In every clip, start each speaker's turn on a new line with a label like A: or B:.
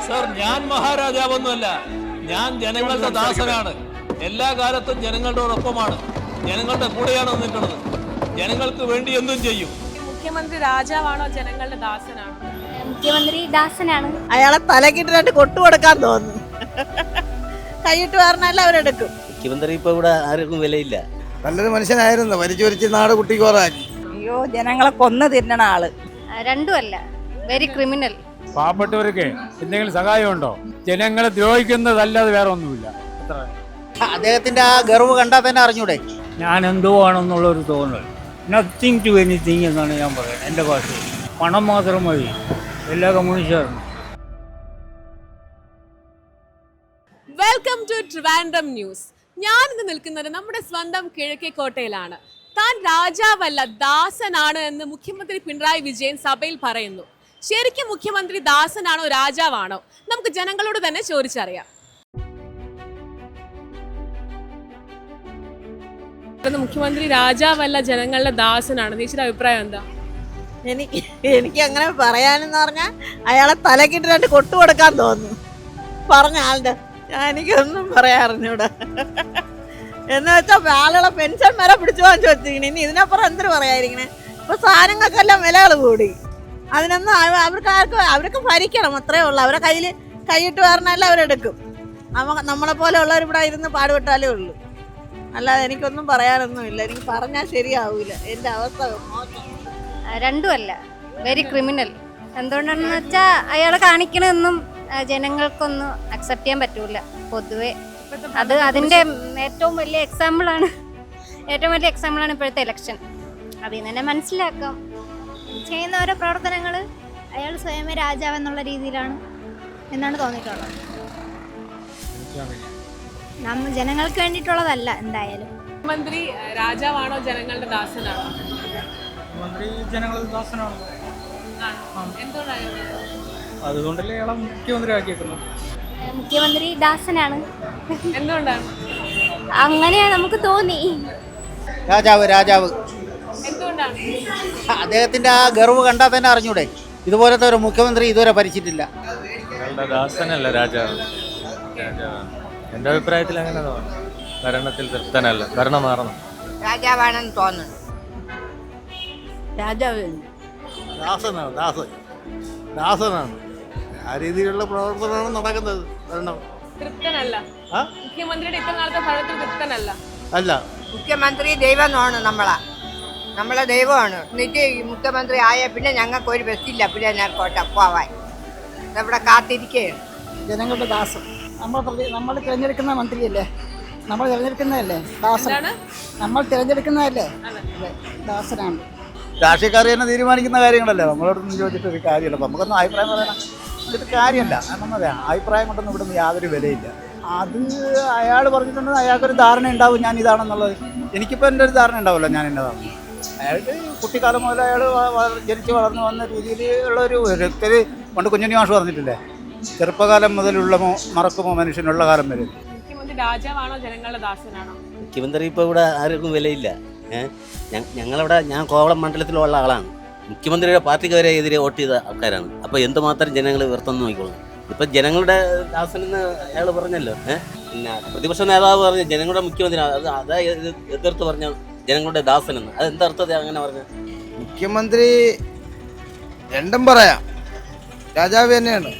A: Sir, ഞാൻ മഹാരാജാവൊന്നുമല്ല. ഞാൻ ജനങ്ങളുടെ ദാസനാണ്. എല്ലാ കാലത്തും ജനങ്ങളോടൊപ്പമാണ്, ജനങ്ങളുടെ കൂടെയാണ് നിന്നിട്ടുള്ളത്. ജനങ്ങൾക്ക് വേണ്ടി എന്തും ചെയ്യും.
B: മുഖ്യമന്ത്രി രാജാവാണോ ജനങ്ങളുടെ ദാസനാണോ?
C: മുഖ്യമന്ത്രി ദാസനാണ്.
D: അയാളെ തലക്കിട്ട് കൊട്ടു കൊടുക്കാൻ തോന്നുന്നു. കൈയിട്ട് പറഞ്ഞാൽ അവരെടുക്കും.
E: മുഖ്യമന്ത്രി ഇപ്പൊ ഇവിടെ ആർക്കും വിലയില്ല.
F: നല്ലൊരു മനുഷ്യനായിരുന്നു, വലിച്ചു നാട് കുട്ടിക്കോറാക്കി.
D: അയ്യോ, ജനങ്ങളെ കൊന്നു തിന്നണ ആള്.
C: രണ്ടുമല്ല, വെരി ക്രിമിനൽ.
G: പാവപ്പെട്ടവർക്ക് എന്തെങ്കിലും സഹായമുണ്ടോ? ജനങ്ങളെ ദ്രോഹിക്കുന്നതല്ലാതെ വേറെ ഒന്നുമില്ല.
E: അദ്ദേഹത്തിന്റെ ആ ഗർവ് കണ്ടാൽ തന്നെ അറിഞ്ഞൂടെ.
H: ഞാൻ എന്തോ ആണെന്നുള്ളൊരു തോന്നൽ. നത്തിങ് ടു എനിത്തിങ് എന്നാണ് ഞാൻ പറയുന്നത്. എൻ്റെ ഭാഷയിൽ പണം മാത്രം മതി എല്ലാ കമ്മ്യൂണിസ്റ്റുകാരും.
B: Welcome to Trivandrum news. ഞാൻ ഇന്ന് നിൽക്കുന്നത് നമ്മുടെ സ്വന്തം കിഴക്കേക്കോട്ടയിലാണ്. താൻ രാജാവല്ല, ദാസനാണ് എന്ന് മുഖ്യമന്ത്രി പിണറായി വിജയൻ സഭയിൽ പറയുന്നു. ശരിക്കും മുഖ്യമന്ത്രി ദാസനാണോ രാജാവാണോ? നമുക്ക് ജനങ്ങളോട് തന്നെ ചോദിച്ചറിയാം. മുഖ്യമന്ത്രി രാജാവല്ല, ജനങ്ങളുടെ ദാസനാണ്. ചേച്ചിയുടെ അഭിപ്രായം എന്താ?
D: എനിക്ക് അങ്ങനെ പറയാനെന്ന് പറഞ്ഞാൽ അയാളെ തലക്കിട്ട് കൊട്ടു കൊടുക്കാൻ തോന്നുന്നു. പറഞ്ഞ ആളുടെ എനിക്കൊന്നും പറയാറിഞ്ഞൂടെ. എന്ന് വെച്ചാൽ ആളുകളെ പെൻഷൻ വരെ പിടിച്ചു പോകാൻ ചോദിച്ചിരിക്കണേ. ഇനി ഇതിനപ്പുറം എന്തിനു പറയാതിരിക്കണേ? ഇപ്പൊ സാധനങ്ങൾക്കെല്ലാം വിലകൾ കൂടി. അതിനൊന്നും അവർക്ക് ഭരിക്കണം, അത്രേ ഉള്ളൂ. അവരെ കൈയിട്ട് പറഞ്ഞാലും അവരെടുക്കും. നമ്മളെ പോലെ ഉള്ളവർ ഇവിടെ ഇരുന്ന് പാടുപെട്ടാലേ ഉള്ളൂ. അല്ലാതെ എനിക്കൊന്നും പറയാനൊന്നുമില്ല. എനിക്ക് പറഞ്ഞാൽ ശരിയാവൂല. എൻ്റെ അവസ്ഥ
C: രണ്ടുമല്ല, വെരി ക്രിമിനൽ. എന്തുകൊണ്ടാണെന്ന് വെച്ചാൽ അയാൾ കാണിക്കണതൊന്നും ജനങ്ങൾക്കൊന്നും അക്സെപ്റ്റ് ചെയ്യാൻ പറ്റൂല പൊതുവെ. അതിൻ്റെ ഏറ്റവും വലിയ എക്സാമ്പിളാണ് ഇപ്പോഴത്തെ ഇലക്ഷൻ. അതിൽ നിന്ന് തന്നെ മനസ്സിലാക്കാം. ചെയ്യുന്ന ഓരോ പ്രവർത്തനങ്ങൾ അയാൾ സ്വയമേ രാജാവെന്നുള്ള രീതിയിലാണ് എന്നാണ് തോന്നിയിട്ടുള്ളത്. ജനങ്ങൾക്ക് വേണ്ടിയിട്ടുള്ളതല്ല എന്തായാലും.
B: മുഖ്യമന്ത്രി രാജാവാണോ ജനങ്ങളുടെ ദാസനാണോ?
H: മുഖ്യമന്ത്രി ജനങ്ങളുടെ ദാസനാണ്.
B: എന്തുകൊണ്ടാണ്?
H: അതുകൊണ്ടല്ലേ അയാളെ മുഖ്യമന്ത്രി ആക്കിയേക്കുന്നത്.
C: മുഖ്യമന്ത്രി ദാസനാണ്.
B: എന്തുകൊണ്ടാണ്?
C: അങ്ങനെയാണ് നമുക്ക് തോന്നി.
E: രാജാവ്
B: എന്തുകൊണ്ടാണ്?
E: അദ്ദേഹത്തിന്റെ ആ ഗർവ് കണ്ടാൽ തന്നെ അറിഞ്ഞൂടെ. ഇതുപോലത്തെ ഒരു മുഖ്യമന്ത്രി ഇതുവരെ ഭരിച്ചിട്ടില്ല.
I: ദാസനല്ല, രാജാവ്. എൻ്റെ അഭിപ്രായത്തിൽ അങ്ങനെ തോന്നുന്നു. ഭരണത്തിൽ തൃപ്തനല്ല, ഭരണം മാറണം.
D: രാജാവാണെന്ന് തോന്നുന്നു. രാജാവ്
F: ദാസനാണ്. ആ രീതിയിലുള്ള പ്രവർത്തനമാണ് നടക്കുന്നത്.
B: തൃപ്തനല്ല. മുഖ്യമന്ത്രിയുടെ ഇത്ര നാളത്തെ ഭരണത്തിൽ തൃപ്തനല്ല.
F: അല്ല,
D: മുഖ്യമന്ത്രി ദൈവമാണ്. നമ്മളെ ദൈവമാണ്. എന്നിട്ട് മുഖ്യമന്ത്രി ആയ പിന്നെ ഞങ്ങൾക്ക് ഒരു ബസ്സില്ല പിന്നെ നേർക്കോട്ട പോവാൻ. ഇവിടെ കാത്തിരിക്കുകയാണ്.
J: ജനങ്ങളുടെ ദാസൻ. നമ്മൾ തിരഞ്ഞെടുക്കുന്ന മന്ത്രിയല്ലേ, നമ്മൾ തിരഞ്ഞെടുക്കുന്നതല്ലേ ദാസൻ. നമ്മൾ തിരഞ്ഞെടുക്കുന്നതല്ലേ ദാസനാണ്.
F: രാഷ്ട്രീയക്കാർ തന്നെ തീരുമാനിക്കുന്ന കാര്യങ്ങളല്ലേ. നമ്മളോടൊന്നും ചോദിച്ചിട്ട് ഒരു കാര്യമല്ല. അപ്പം നമുക്കൊന്നും അഭിപ്രായം പറയണം എന്നിട്ട് കാര്യമല്ല. നമ്മളെ അഭിപ്രായം കൊണ്ടൊന്നും ഇവിടെ നിന്ന് യാതൊരു വിലയില്ല. അത് അയാൾ പറഞ്ഞിട്ടുണ്ടെങ്കിൽ അയാൾക്കൊരു ധാരണ ഉണ്ടാവും ഞാൻ ഇതാണെന്നുള്ളത്. എനിക്കിപ്പോൾ എൻ്റെ ഒരു ധാരണ ഉണ്ടാവില്ല ഞാൻ എന്നതാണ്. അയാൾക്ക് കുട്ടിക്കാലം മുതൽ അയാൾ ജനിച്ച് വളർന്നു വന്ന രീതിയിൽ ഉള്ളൊരു വ്യക്തി പണ്ട് കുഞ്ഞുണ്ണി മാഷ് പറഞ്ഞിട്ടില്ലേ, ചെറുപ്പകാലം മുതലുള്ള മറക്കുമോ മനുഷ്യനുള്ള കാലം വരെ.
B: മുഖ്യമന്ത്രി രാജാവാണോ ജനങ്ങളുടെ ദാസനാണോ?
E: മുഖ്യമന്ത്രി ഇപ്പൊ ഇവിടെ ആർക്കും വിലയില്ല. ഞാൻ കോവളം മണ്ഡലത്തിലുള്ള ആളാണ്. മുഖ്യമന്ത്രിയുടെ പാർട്ടിക്ക് വരെ എതിരെ വോട്ട് ചെയ്ത ആൾക്കാരാണ്. അപ്പോൾ എന്തുമാത്രം ജനങ്ങൾ ഉയർത്തുന്നു നോക്കിക്കൊള്ളും. ഇപ്പം ജനങ്ങളുടെ ദാസനെന്ന് അയാൾ പറഞ്ഞല്ലോ. പിന്നെ പ്രതിപക്ഷ നേതാവ് പറഞ്ഞ ജനങ്ങളുടെ മുഖ്യമന്ത്രി, അതാ എതിർത്ത് പറഞ്ഞ ജനങ്ങളുടെ ദാസനെന്ന്. അത് എന്തർത്ഥത അങ്ങനെ പറഞ്ഞ?
F: മുഖ്യമന്ത്രി രണ്ടും പറയാം, രാജാവ് തന്നെയാണ്.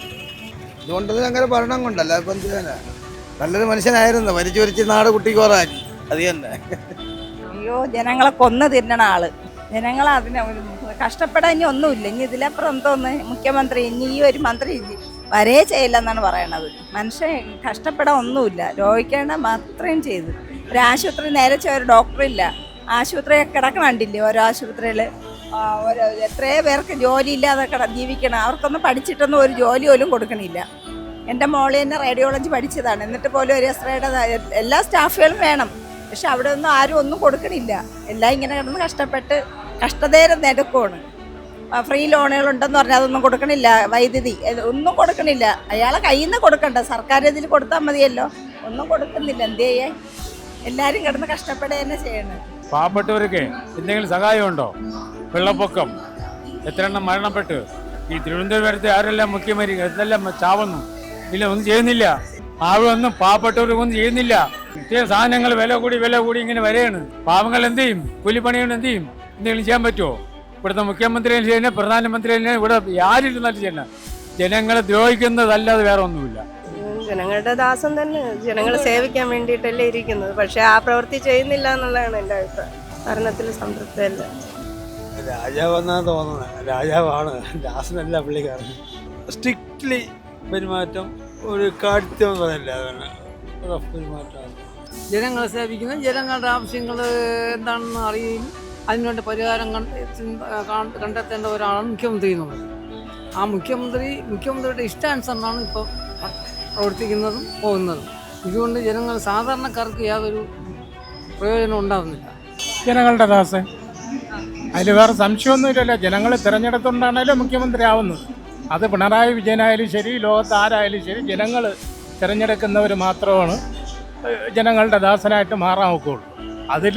F: ഇതുകൊണ്ട് അങ്ങനെ ഭരണം കൊണ്ടല്ല. ഇപ്പം നല്ലൊരു മനുഷ്യനായിരുന്നു, വലിച്ചു നാട് കുട്ടിക്കോറാക്കി. അത് തന്നെ.
D: അയ്യോ, ജനങ്ങളെ കൊന്നു തിന്നണ ആള്. ജനങ്ങൾ അതിനെ കഷ്ടപ്പെടാൻ ഇനി ഒന്നുമില്ല. ഇനി ഇതിലപ്പുറം എന്തോന്ന് മുഖ്യമന്ത്രി ഇനി ഈ ഒരു മന്ത്രി വരേ ചെയ്യില്ലെന്നാണ് പറയണത്. മനുഷ്യൻ കഷ്ടപ്പെടാൻ ഒന്നുമില്ല, രോഗിക്കേണ്ട മാത്രം ചെയ്തു. ഒരു ആശുപത്രി നേരെ ഒരു ഡോക്ടറില്ല. ആശുപത്രിയൊക്കെ കിടക്കണണ്ടില്ലേ ഓരോ ആശുപത്രിയിൽ. ഓരോ എത്രയോ പേർക്ക് ജോലി ഇല്ലാതെ ജീവിക്കണം. അവർക്കൊന്നും പഠിച്ചിട്ടൊന്നും ഒരു ജോലി പോലും കൊടുക്കണില്ല. എൻ്റെ മോളി തന്നെ റേഡിയോളജി പഠിച്ചതാണ്. എന്നിട്ട് പോലും ഒരു എസ്രയുടെ എല്ലാ സ്റ്റാഫുകളും വേണം. പക്ഷെ അവിടെ ഒന്നും ആരും ഒന്നും കൊടുക്കണില്ല. എല്ലാം ഇങ്ങനെ കിടന്ന് കഷ്ടപ്പെട്ട് കഷ്ടതേരം നെടുക്കുവാണ്. ഫ്രീ ലോണുകളുണ്ടെന്ന് പറഞ്ഞാൽ അതൊന്നും കൊടുക്കണില്ല. വൈദ്യുതി ഒന്നും കൊടുക്കണില്ല. അയാളെ കയ്യിൽ നിന്ന് കൊടുക്കണ്ട, സർക്കാർ ഇതിൽ കൊടുത്താൽ മതിയല്ലോ. ഒന്നും കൊടുക്കുന്നില്ല. എന്ത് ചെയ്യാൻ? എല്ലാവരും കിടന്ന് കഷ്ടപ്പെടുക തന്നെ ചെയ്യണം.
G: പാവപ്പെട്ടവർക്ക് എന്തെങ്കിലും സഹായമുണ്ടോ? വെള്ളപ്പൊക്കം എത്ര എണ്ണം മരണപ്പെട്ട് ഈ തിരുവനന്തപുരത്തെ ആരെല്ലാം മുഖ്യമന്ത്രി എന്തെല്ലാം ചാവുന്നു. ഇല്ല, ഒന്നും ചെയ്യുന്നില്ല. ആളൊന്നും പാവപ്പെട്ടവർക്കൊന്നും ചെയ്യുന്നില്ല. നിത്യ സാധനങ്ങൾ വില കൂടി ഇങ്ങനെ വരെയാണ്. പാവങ്ങൾ എന്ത് ചെയ്യും? കൂലിപ്പണികൾ എന്ത് ചെയ്യും? എന്തെങ്കിലും ചെയ്യാൻ പറ്റുമോ? ഇവിടുത്തെ മുഖ്യമന്ത്രി ചെയ്യണം, പ്രധാനമന്ത്രി ഇവിടെ ആരിരുന്നാലും ചെയ്യണം. ജനങ്ങളെ ദ്രോഹിക്കുന്നതല്ലാതെ വേറെ ഒന്നുമില്ല.
D: ജനങ്ങളുടെ ദാസൻ തന്നെ, ജനങ്ങളെ സേവിക്കാൻ വേണ്ടിയിട്ടല്ലേ ഇരിക്കുന്നത്. പക്ഷെ ആ പ്രവൃത്തി ചെയ്യുന്നില്ല എന്നുള്ളതാണ് എൻ്റെ അഭിപ്രായം. ഭരണത്തിൽ സംതൃപ്തയല്ല.
F: രാജാവെന്നാണ് തോന്നുന്നത്. രാജാവാണ്, ദാസനല്ല പുള്ളിക്കാരൻ. സ്ട്രിക്ട്ലി പെരുമാറ്റം, ഒരു കാഠിത്യമല്ല പെരുമാറ്റമാണ്.
J: ജനങ്ങളെ സേവിക്കുന്ന, ജനങ്ങളുടെ ആവശ്യങ്ങൾ എന്താണെന്ന് അറിയുകയും അതിനുവേണ്ട പരിഹാരം കണ്ടെത്തേണ്ട ഒരാളാണ് മുഖ്യമന്ത്രി എന്നുള്ളത്. ആ മുഖ്യമന്ത്രിയുടെ ഇഷ്ടാനുസരണമാണ് ഇപ്പോൾ പ്രവർത്തിക്കുന്നതും പോകുന്നതും. ഇതുകൊണ്ട് ജനങ്ങൾ സാധാരണക്കാർക്ക് യാതൊരു പ്രയോജനം ഉണ്ടാകുന്നില്ല.
G: ജനങ്ങളുടെ ദാസൻ, അതിൽ വേറെ സംശയമൊന്നുമില്ലല്ലോ. ജനങ്ങളെ തിരഞ്ഞെടുത്തുകൊണ്ടാണല്ലോ മുഖ്യമന്ത്രി ആവുന്നത്. അത് പിണറായി വിജയനായാലും ശരി, ലോകത്ത് ആരായാലും ശരി, ജനങ്ങൾ തിരഞ്ഞെടുക്കുന്നവർ മാത്രമാണ് ജനങ്ങളുടെ ദാസനായിട്ട് മാറാൻ ഒക്കുള്ളൂ. അതിൽ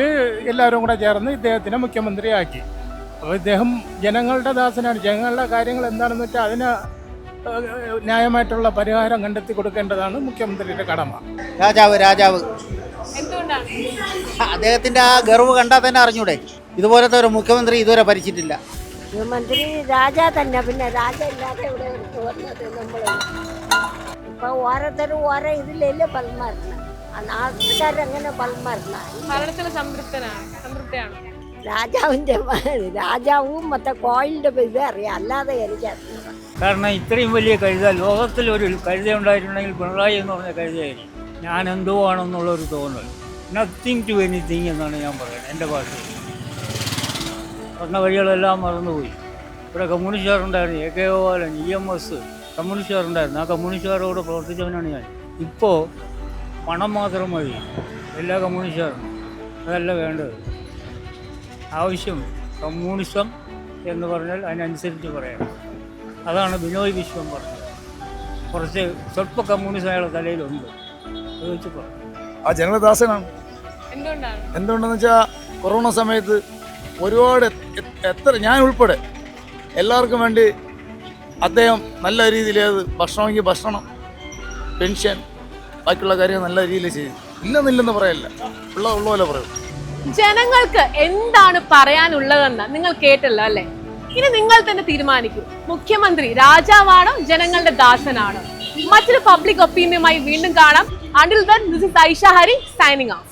G: എല്ലാവരും കൂടെ ചേർന്ന് ഇദ്ദേഹത്തിനെ മുഖ്യമന്ത്രിയാക്കി. അപ്പോൾ ഇദ്ദേഹം ജനങ്ങളുടെ ദാസനാണ്. ജനങ്ങളുടെ കാര്യങ്ങൾ എന്താണെന്ന് വെച്ചാൽ അതിന് ന്യായമായിട്ടുള്ള പരിഹാരം കണ്ടെത്തി കൊടുക്കേണ്ടതാണ് മുഖ്യമന്ത്രിയുടെ കടമ.
F: രാജാവ്
B: എന്തുകൊണ്ടാണ്?
F: അദ്ദേഹത്തിന്റെ ആ ഗർവ് കണ്ടാൽ തന്നെ അറിഞ്ഞൂടെ? ഇതുപോലത്തെ ഒരു മുഖ്യമന്ത്രി ഇതുവരെ ഭരിച്ചിട്ടില്ല.
C: മുഖ്യമന്ത്രി രാജാ തന്നെ, പിന്നെ രാജ ഇല്ലാതെ ഇവിടെ വന്നത് നമ്മൾ ഇപ്പൊ ഓരോരുത്തരും ഓരോ ഇതിലല്ലേ പൽമാരണം. നാട്ടുകാരെങ്ങനെ പൽമാരണം?
B: ഭരണത്തിൽ സംതൃപ്തിയാണ്.
C: രാജാവും മറ്റേ കോയിലിന്റെ ഇത് അറിയാം, അല്ലാതെ എനിക്കറിയാം.
H: കാരണം ഇത്രയും വലിയ കഴുത, ലോകത്തിൽ ഒരു കഴുത ഉണ്ടായിട്ടുണ്ടെങ്കിൽ പിണറായി എന്ന് പറഞ്ഞ കഴുതയായിരിക്കും. ഞാൻ എന്തോ ആണെന്നുള്ളൊരു തോന്നൽ. നത്തിങ് ടു എനിത്തിങ് എന്നാണ് ഞാൻ പറയുന്നത് എൻ്റെ ഭാഷയിൽ. പറഞ്ഞ വഴികളെല്ലാം മറന്നുപോയി. ഇവിടെ കമ്മ്യൂണിസ്റ്റുകാരുണ്ടായിരുന്നു, AK ഗോപാലൻ, EMS കമ്മ്യൂണിസ്റ്റുകാരുണ്ടായിരുന്നു. ആ കമ്മ്യൂണിസ്റ്റുകാരോട് പ്രവർത്തിച്ചവനാണ് ഞാൻ. ഇപ്പോൾ പണം മാത്രം മതി എല്ലാ കമ്മ്യൂണിസ്റ്റുകാരും. അതല്ല വേണ്ടത്. ആവശ്യം കമ്മ്യൂണിസം എന്ന് പറഞ്ഞാൽ അതിനനുസരിച്ച് പറയണം. അതാണ് ബിനോയ് വിശ്വം പറഞ്ഞത്. കുറച്ച് സ്വല്പ കമ്മ്യൂണിസം അയാളുടെ തലയിലുണ്ട്. അത് വെച്ച് പറഞ്ഞു.
F: ആ ജനദാസനാണ്. എന്തുകൊണ്ടെന്ന് വെച്ചാൽ കൊറോണ സമയത്ത് ഒരുപാട് ഞാൻ ഉൾപ്പെടെ എല്ലാവർക്കും വേണ്ടി അദ്ദേഹം നല്ല രീതിയിൽ ഭക്ഷണമെങ്കിൽ ഭക്ഷണം, പെൻഷൻ, ബാക്കിയുള്ള കാര്യങ്ങൾ നല്ല രീതിയിൽ ചെയ്തു. ഇല്ലെന്നില്ലെന്ന് പറയല്ല, ഉള്ള പോലെ പറയും.
B: ജനങ്ങൾക്ക് എന്താണ് പറയാനുള്ളതെന്ന് നിങ്ങൾ കേട്ടല്ലോ അല്ലേ? ഇനി നിങ്ങൾ തന്നെ തീരുമാനിക്കൂ. മുഖ്യമന്ത്രി രാജാവാണോ ജനങ്ങളുടെ ദാസനാണോ? മറ്റൊരു പബ്ലിക് ഒപ്പീനിയനുമായി വീണ്ടും കാണാം. Until then, this is Aisha Hari signing off.